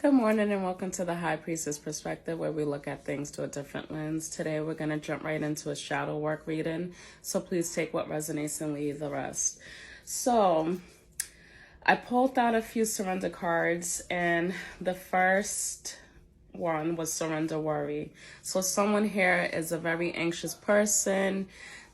Good morning and welcome to the High Priestess Perspective, where we look at things through a different lens. Today we're going to jump right into a shadow work reading, so please take what resonates and leave the rest. So I pulled out a few surrender cards, and the first one was surrender worry. So someone here is a very anxious person.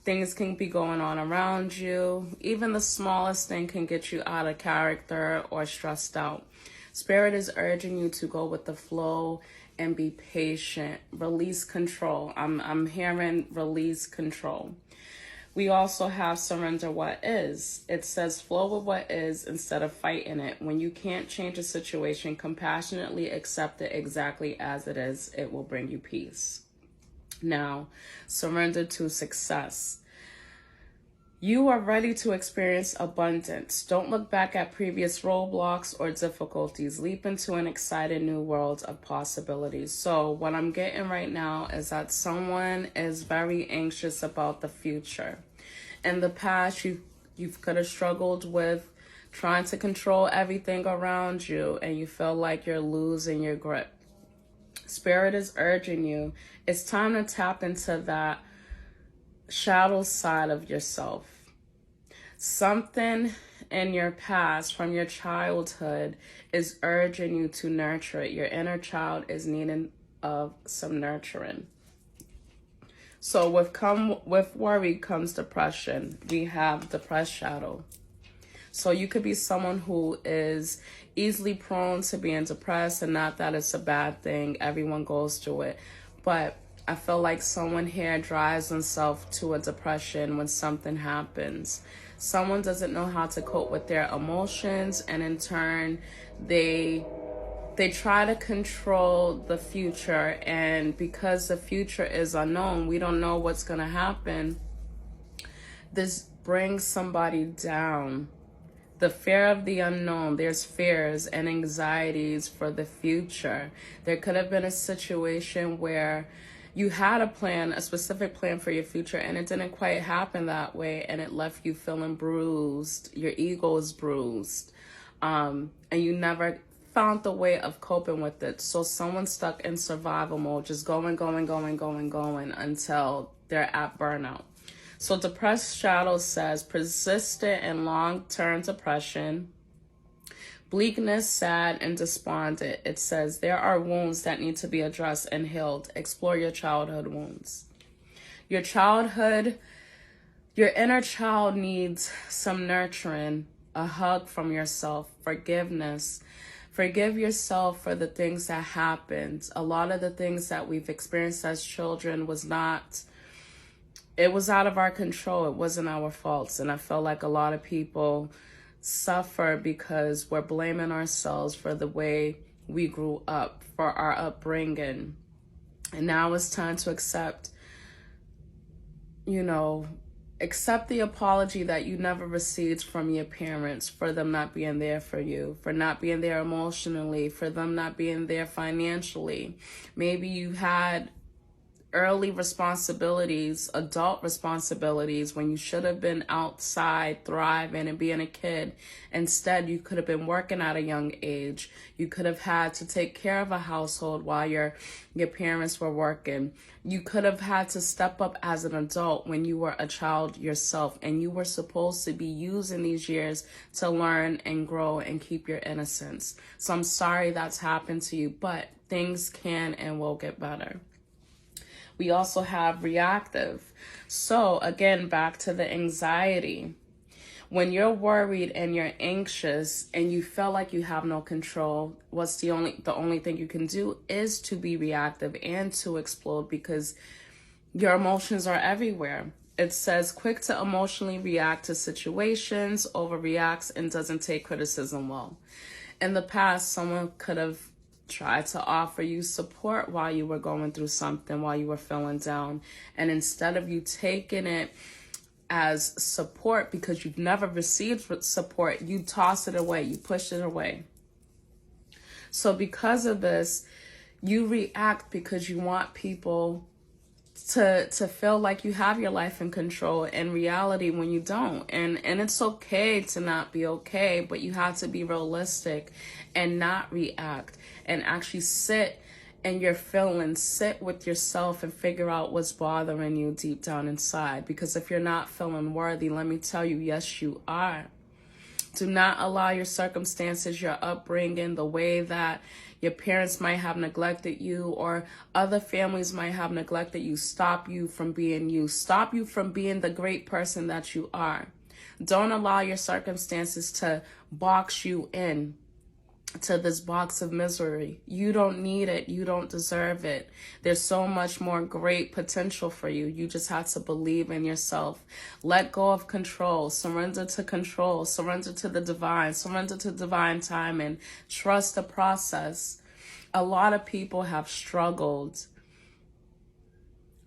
Things can be going on around you. Even the smallest thing can get you out of character or stressed out. Spirit is urging you to go with the flow and be patient. Release control. I'm hearing release control. We also have surrender what is. It says flow with what is instead of fighting it. When you can't change a situation, compassionately accept it exactly as it is. It will bring you peace. Now, surrender to success. You are ready to experience abundance. Don't look back at previous roadblocks or difficulties. Leap into an exciting new world of possibilities. So what I'm getting right now is that someone is very anxious about the future. In the past, you could have struggled with trying to control everything around you, and you feel like you're losing your grip. Spirit is urging you. It's time to tap into that shadow side of yourself. Something in your past from your childhood is urging you to nurture it. Your inner child is needing of some nurturing. So with worry comes depression. We have depressed shadow. So you could be someone who is easily prone to being depressed, and not that it's a bad thing. Everyone goes through it. But I feel like someone here drives themselves to a depression when something happens. Someone doesn't know how to cope with their emotions, and in turn, they try to control the future. And because the future is unknown, we don't know what's going to happen. This brings somebody down. The fear of the unknown. There's fears and anxieties for the future. There could have been a situation where you had a plan, a specific plan for your future, and it didn't quite happen that way, and it left you feeling bruised. Your ego is bruised, and you never found the way of coping with it. So someone's stuck in survival mode, just going until they're at burnout. So depressed shadow says persistent and long-term depression, bleakness, sad, and despondent. It says there are wounds that need to be addressed and healed. Explore your childhood wounds. Your inner child needs some nurturing, a hug from yourself, forgiveness. Forgive yourself for the things that happened. A lot of the things that we've experienced as children it was out of our control. It wasn't our faults. And I feel like a lot of people suffer because we're blaming ourselves for the way we grew up, for our upbringing. And now it's time to accept the apology that you never received from your parents, for them not being there for you, for not being there emotionally, for them not being there financially. Maybe you had early responsibilities, adult responsibilities, when you should have been outside thriving and being a kid. Instead, you could have been working at a young age. You could have had to take care of a household while your parents were working. You could have had to step up as an adult when you were a child yourself, and you were supposed to be using these years to learn and grow and keep your innocence. So I'm sorry that's happened to you, but things can and will get better. We also have reactive. So again, back to the anxiety. When you're worried and you're anxious and you feel like you have no control, the only thing you can do is to be reactive and to explode, because your emotions are everywhere. It says quick to emotionally react to situations, overreacts, and doesn't take criticism well. In the past, someone could have tried to offer you support while you were going through something, while you were feeling down. And instead of you taking it as support, because you've never received support, you toss it away, you push it away. So because of this, you react because you want people to feel like you have your life in control, in reality when you don't. And it's okay to not be okay, but you have to be realistic and not react. and actually sit in your feelings, sit with yourself and figure out what's bothering you deep down inside. Because if you're not feeling worthy, let me tell you, yes, you are. Do not allow your circumstances, your upbringing, the way that your parents might have neglected you or other families might have neglected you, stop you from being you. Stop you from being the great person that you are. Don't allow your circumstances to box you in to this box of misery. You don't need it. You don't deserve it. There's so much more great potential for you. You just have to believe in yourself. Let go of control. Surrender to control. Surrender to the divine. Surrender to divine timing. Trust the process. A lot of people have struggled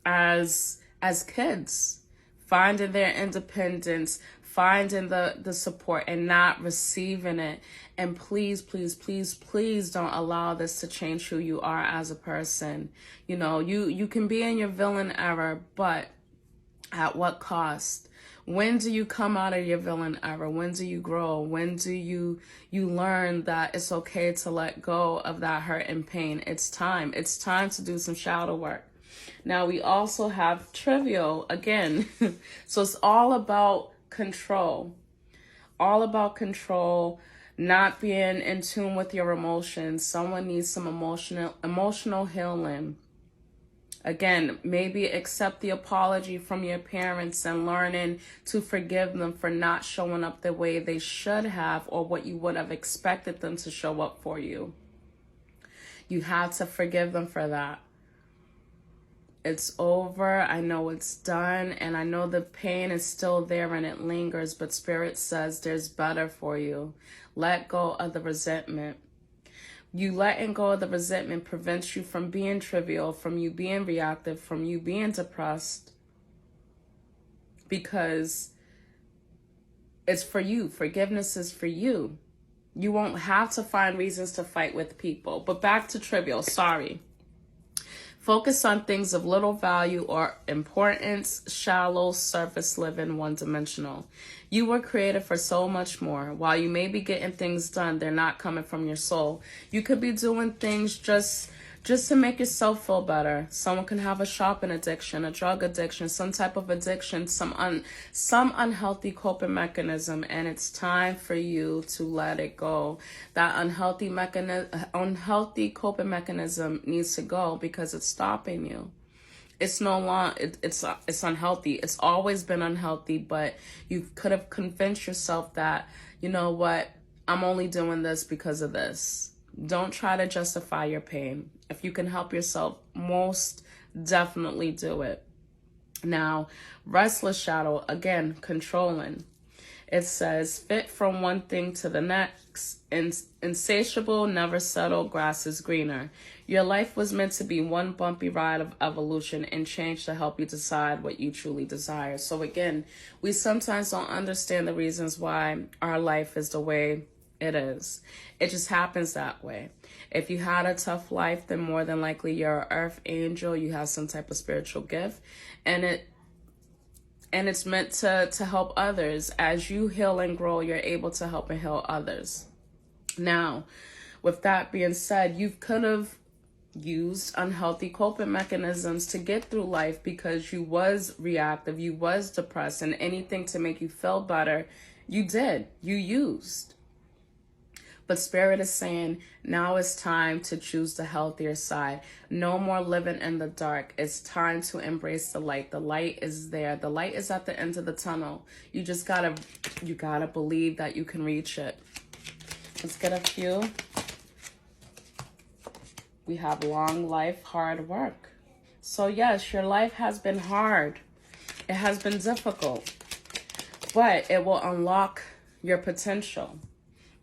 as kids, finding their independence, finding the support and not receiving it. And please, please, please, please don't allow this to change who you are as a person. You know, you can be in your villain era, but at what cost? When do you come out of your villain era? When do you grow? When do you learn that it's okay to let go of that hurt and pain? It's time. It's time to do some shadow work. Now, we also have trivial again. So it's all about control. All about control, not being in tune with your emotions. Someone needs some emotional healing. Again, maybe accept the apology from your parents and learning to forgive them for not showing up the way they should have or what you would have expected them to show up for you. You have to forgive them for that. It's over. I know it's done. And I know the pain is still there and it lingers, but Spirit says there's better for you. Let go of the resentment. You letting go of the resentment prevents you from being trivial, from you being reactive, from you being depressed. Because it's for you. Forgiveness is for you. You won't have to find reasons to fight with people. But back to trivial. Sorry. Focus on things of little value or importance, shallow, surface living, one-dimensional. You were created for so much more. While you may be getting things done, they're not coming from your soul. You could be doing things just to make yourself feel better. Someone can have a shopping addiction, a drug addiction, some type of addiction, some unhealthy coping mechanism, and it's time for you to let it go. That unhealthy coping mechanism needs to go because it's stopping you. It's no longer, it's unhealthy. It's always been unhealthy, but you could have convinced yourself that, you know what, I'm only doing this because of this. Don't try to justify your pain. If you can help yourself, most definitely do it. Now, restless shadow, again, controlling. It says, fit from one thing to the next, insatiable, never settle, grass is greener. Your life was meant to be one bumpy ride of evolution and change to help you decide what you truly desire. So again, we sometimes don't understand the reasons why our life is the way it is. It just happens that way. If you had a tough life, then more than likely you're an earth angel. You have some type of spiritual gift, and it's meant to help others. As you heal and grow, you're able to help and heal others. Now, with that being said, you could have used unhealthy coping mechanisms to get through life because you was reactive, you was depressed, and anything to make you feel better, you did. You used. But Spirit is saying, now it's time to choose the healthier side. No more living in the dark. It's time to embrace the light. The light is there. The light is at the end of the tunnel. You just gotta believe that you can reach it. Let's get a few. We have long life, hard work. So yes, your life has been hard. It has been difficult, but it will unlock your potential.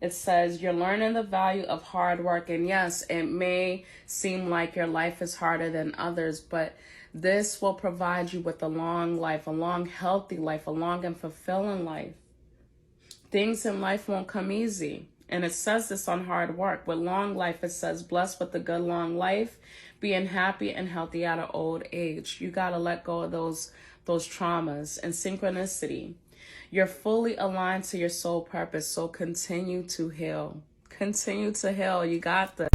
It says you're learning the value of hard work. And yes, it may seem like your life is harder than others, but this will provide you with a long life, a long, healthy life, a long and fulfilling life. Things in life won't come easy. And it says this on hard work. With long life, it says, blessed with a good long life, being happy and healthy at an old age. You got to let go of those traumas and synchronicity. You're fully aligned to your soul purpose, so continue to heal. Continue to heal. You got this.